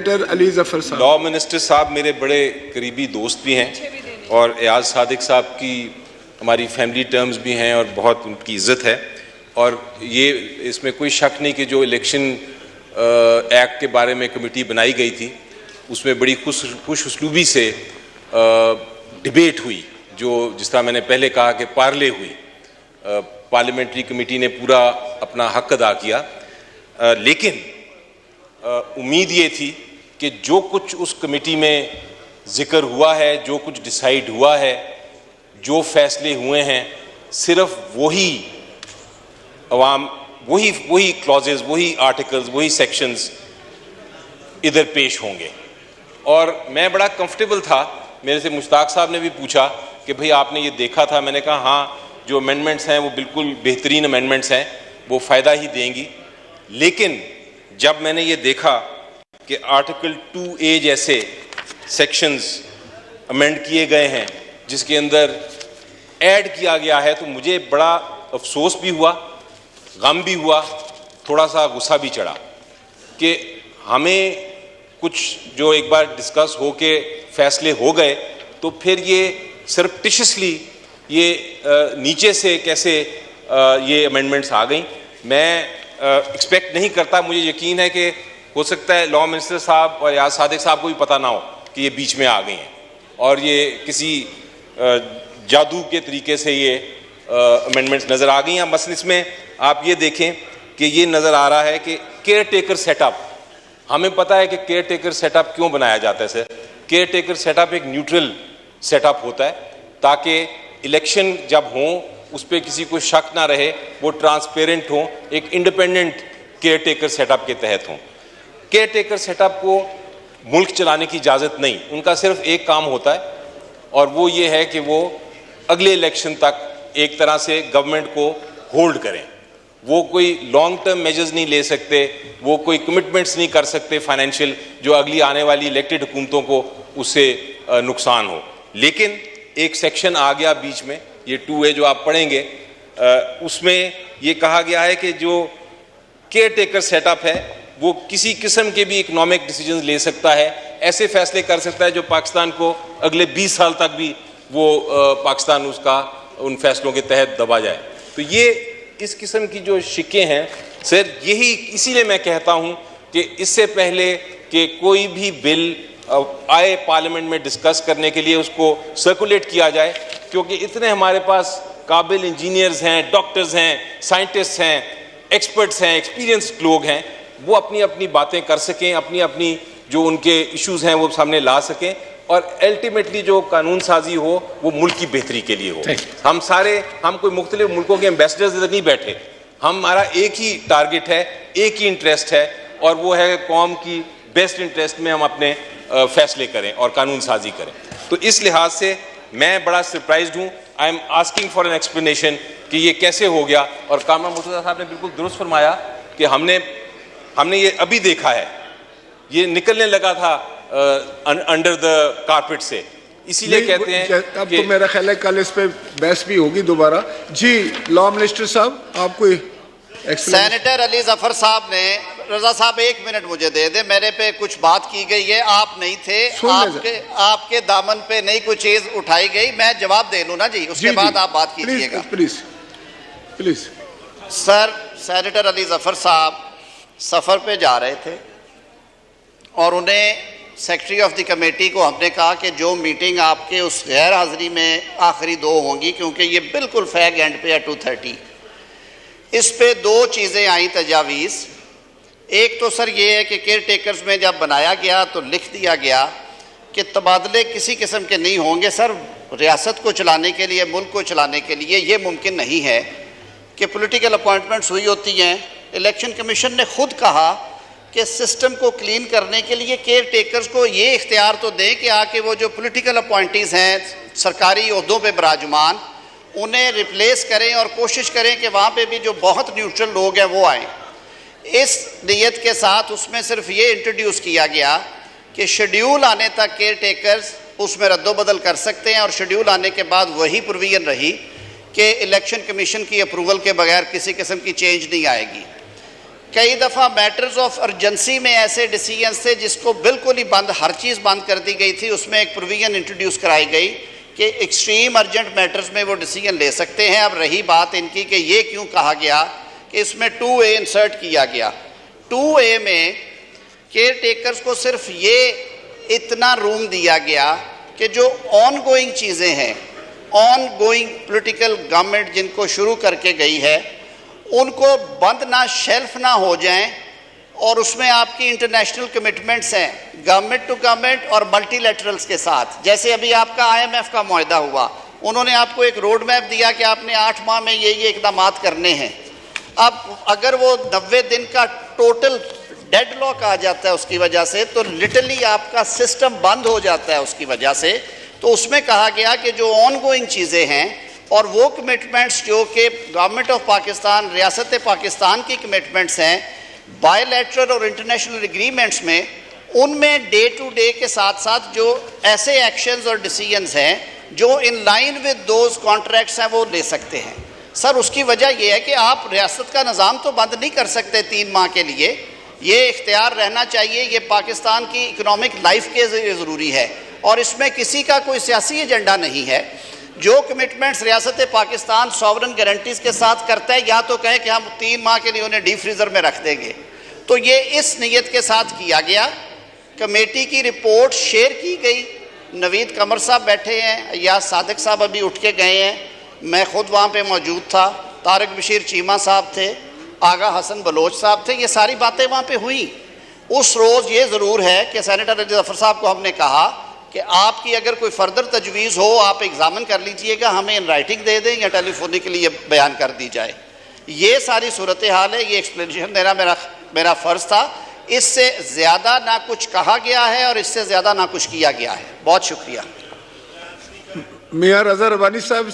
Senator Ali Zafar साहब। Law minister साहब मेरे बड़े करीबी दोस्त भी हैं और एयाज सादिक साहब की हमारी फैमिली टर्म्स भी हैं और बहुत उनकी इज़्ज़त है। और ये इसमें कोई शक नहीं कि जो इलेक्शन एक्ट के बारे में कमेटी बनाई गई थी उसमें बड़ी खुश उसलूबी से डिबेट हुई, जो जिस तरह मैंने पहले कहा कि पार्ले हुई। पार्लियामेंट्री कमेटी ने पूरा अपना हक अदा किया, लेकिन उम्मीद ये थी कि जो कुछ उस कमेटी में जिक्र हुआ है, जो कुछ डिसाइड हुआ है, जो फैसले हुए हैं, सिर्फ वही अवाम वही क्लॉजेज, वही आर्टिकल्स, वही सेक्शंस इधर पेश होंगे। और मैं बड़ा कंफर्टेबल था। मेरे से मुश्ताक साहब ने भी पूछा कि भाई आपने ये देखा था? मैंने कहा हाँ, जो अमेंडमेंट्स हैं वो बिल्कुल बेहतरीन अमेंडमेंट्स हैं, वो फ़ायदा ही देंगी। लेकिन जब मैंने ये देखा कि आर्टिकल 2A जैसे सेक्शंस अमेंड किए गए हैं जिसके अंदर ऐड किया गया है, तो मुझे बड़ा अफसोस भी हुआ, गम भी हुआ, थोड़ा सा गुस्सा भी चढ़ा कि हमें कुछ जो एक बार डिस्कस हो के फैसले हो गए तो फिर ये सरप्टिशियसली ये नीचे से कैसे ये अमेंडमेंट्स आ गई। मैं एक्सपेक्ट नहीं करता, मुझे यकीन है कि हो सकता है लॉ मिनिस्टर साहब और एयाज सादिक साहब को भी पता ना हो कि ये बीच में आ गई हैं और ये किसी जादू के तरीके से ये अमेंडमेंट्स नज़र आ गई हैं। मसलन इसमें आप ये देखें कि ये नज़र आ रहा है कि केयर टेकर सेटअप, हमें पता है कि केयर टेकर सेटअप क्यों बनाया जाता है सर। केयर टेकर सेटअप एक न्यूट्रल सेटअप होता है ताकि इलेक्शन जब हों उस पर किसी को शक ना रहे, वो ट्रांसपेरेंट हो, एक इंडिपेंडेंट केयर टेकर सेटअप के तहत हों। केयर टेकर सेटअप को मुल्क चलाने की इजाज़त नहीं, उनका सिर्फ एक काम होता है और वो ये है कि वो अगले इलेक्शन तक एक तरह से गवर्नमेंट को होल्ड करें। वो कोई लॉन्ग टर्म मेजर्स नहीं ले सकते, वो कोई कमिटमेंट्स नहीं कर सकते फाइनेंशियल जो अगली आने वाली इलेक्टेड हुकूमतों को उससे नुकसान हो। लेकिन एक सेक्शन आ गया बीच में, ये 2A जो आप पढ़ेंगे, उसमें ये कहा गया है कि जो केयर टेकर सेटअप है वो किसी किस्म के भी इकोनॉमिक डिसीजंस ले सकता है, ऐसे फैसले कर सकता है जो पाकिस्तान को अगले 20 साल तक भी वो पाकिस्तान उसका उन फैसलों के तहत दबा जाए। तो ये इस किस्म की जो शिकें हैं सर, यही इसीलिए मैं कहता हूँ कि इससे पहले कि कोई भी बिल आए पार्लियामेंट में डिस्कस करने के लिए उसको सर्कुलेट किया जाए, क्योंकि इतने हमारे पास काबिल इंजीनियर्स हैं, डॉक्टर्स हैं, साइंटिस्ट हैं, एक्सपर्ट्स हैं, एक्सपीरियंस्ड लोग हैं, वो अपनी अपनी बातें कर सकें, अपनी अपनी जो उनके इश्यूज़ हैं वो सामने ला सकें और अल्टीमेटली जो कानून साजी हो वो मुल्क की बेहतरी के लिए हो। हम कोई मुख्तलिफ मुल्कों के एम्बेसडर्स इधर नहीं बैठे, हमारा एक ही टारगेट है, एक ही इंटरेस्ट है और वो है कौम की बेस्ट इंटरेस्ट में हम अपने फैसले करें और कानून साजी करें। तो इस लिहाज से मैं बड़ा सरप्राइज्ड हूँ। I am asking for an explanation कि ये कैसे हो गया। और कामरान मुर्तज़ा साहब ने बिल्कुल दुरुस्त फरमाया कि हमने ये अभी देखा है, ये निकलने लगा था अंडर द कारपेट से, इसीलिए कहते हैं अब तो मेरा ख्याल है कल इस पे बहस भी होगी दोबारा। जी लॉ मिनिस्टर साहब, आपको सेनेटर अली जफर साहब ने, रजा साहब 1 मिनट मुझे दे दे, मेरे पे कुछ बात की गई है, आप नहीं थे, आपके दामन पे नई कोई चीज उठाई गई, मैं जवाब दे लूँ ना जी, उसके बाद आप बात कीजिएगा please please. Sir, senator Ali Zafar साहब सफ़र पे जा रहे थे और उन्हें सेक्रेटरी ऑफ द कमेटी को हमने कहा कि जो मीटिंग आपके उस गैर हाज़िरी में आखिरी 2 होंगी, क्योंकि ये बिल्कुल फैग एंड पे है 2:30, इस पे 2 चीज़ें आई तजावीज़। एक तो सर ये है कि केयर टेकर्स में जब बनाया गया तो लिख दिया गया कि तबादले किसी किस्म के नहीं होंगे। सर, रियासत को चलाने के लिए, मुल्क को चलाने के लिए ये मुमकिन नहीं है कि पॉलिटिकल अपॉइंटमेंट्स हुई होती हैं। इलेक्शन कमीशन ने खुद कहा कि सिस्टम को क्लीन करने के लिए केयर टेकर्स को ये इख्तियार तो दें कि आके वो जो पॉलिटिकल अपॉइंटीज़ हैं सरकारी ओहदों पे विराजमान, उन्हें रिप्लेस करें और कोशिश करें कि वहाँ पे भी जो बहुत न्यूट्रल लोग हैं वो आएँ। इस नीयत के साथ उसमें सिर्फ ये इंट्रोड्यूस किया गया कि शेड्यूल आने तक केयर टेकर्स उसमें रद्दोबदल कर सकते हैं और शेड्यूल आने के बाद वही प्रोविजन रही कि इलेक्शन कमीशन की अप्रूवल के बगैर किसी किस्म की चेंज नहीं आएगी। कई दफ़ा मैटर्स ऑफ अर्जेंसी में ऐसे डिसीजंस थे जिसको बिल्कुल ही बंद, हर चीज़ बंद कर दी गई थी। उसमें एक प्रोविजन इंट्रोड्यूस कराई गई कि एक्सट्रीम अर्जेंट मैटर्स में वो डिसीजन ले सकते हैं। अब रही बात इनकी कि ये क्यों कहा गया कि इसमें 2A इंसर्ट किया गया। 2A में केयर टेकर्स को सिर्फ ये इतना रूम दिया गया कि जो ऑन गोइंग चीज़ें हैं, ऑन गोइंग पोलिटिकल गवर्नमेंट जिनको शुरू करके गई है, उनको बंद ना, शेल्फ ना हो जाएं, और उसमें आपकी इंटरनेशनल कमिटमेंट्स हैं गवर्नमेंट टू गवर्नमेंट और मल्टीलैटरल्स के साथ। जैसे अभी आपका IMF का मुआहदा हुआ, उन्होंने आपको एक रोड मैप दिया कि आपने 8 माह में ये इक़दामात करने हैं। अब अगर वो 90 दिन का टोटल डेडलॉक आ जाता है उसकी वजह से, तो लिटरली आपका सिस्टम बंद हो जाता है उसकी वजह से। तो उसमें कहा गया कि जो ऑन गोइंग चीज़ें हैं और वो कमिटमेंट्स जो कि गवर्नमेंट ऑफ पाकिस्तान, रियासत पाकिस्तान की कमिटमेंट्स हैं बायलैटरल और इंटरनेशनल एग्रीमेंट्स में, उनमें डे टू डे के साथ साथ जो ऐसे एक्शंस और डिसीजंस हैं जो in line with those contracts हैं वो ले सकते हैं। सर, उसकी वजह यह है कि आप रियासत का निज़ाम तो बंद नहीं कर सकते 3 माह के लिए, ये इख्तियार रहना चाहिए, ये पाकिस्तान की इकनॉमिक लाइफ के ज़रूरी है और इसमें किसी का कोई सियासी एजेंडा नहीं है। जो कमिटमेंट्स रियासत पाकिस्तान सॉवरन गारंटीज़ के साथ करता है, या तो कहे कि हम 3 माह के लिए उन्हें डीप फ्रीज़र में रख देंगे, तो ये इस नीयत के साथ किया गया। कमेटी की रिपोर्ट शेयर की गई, नवीद कमर साहब बैठे हैं, या सादिक साहब अभी उठ के गए हैं, मैं ख़ुद वहाँ पे मौजूद था, तारिक बशीर चीमा साहब थे, आगा हसन बलोच साहब थे, ये सारी बातें वहाँ पे हुई। उस रोज़ ये ज़रूर है कि सेनेटर अली ज़फ़र साहब को हमने कहा कि आपकी अगर कोई फर्दर तजवीज़ हो आप एग्ज़ामिन कर लीजिएगा, हमें इन राइटिंग दे दें या टेलीफोनिकली ये बयान कर दी जाए। ये सारी सूरत हाल है, ये एक्सप्लेनेशन देना मेरा फ़र्ज़ था। इससे ज़्यादा ना कुछ कहा गया है और इससे ज़्यादा ना कुछ किया गया है। बहुत शुक्रिया। मियां रज़ा रबानी साहब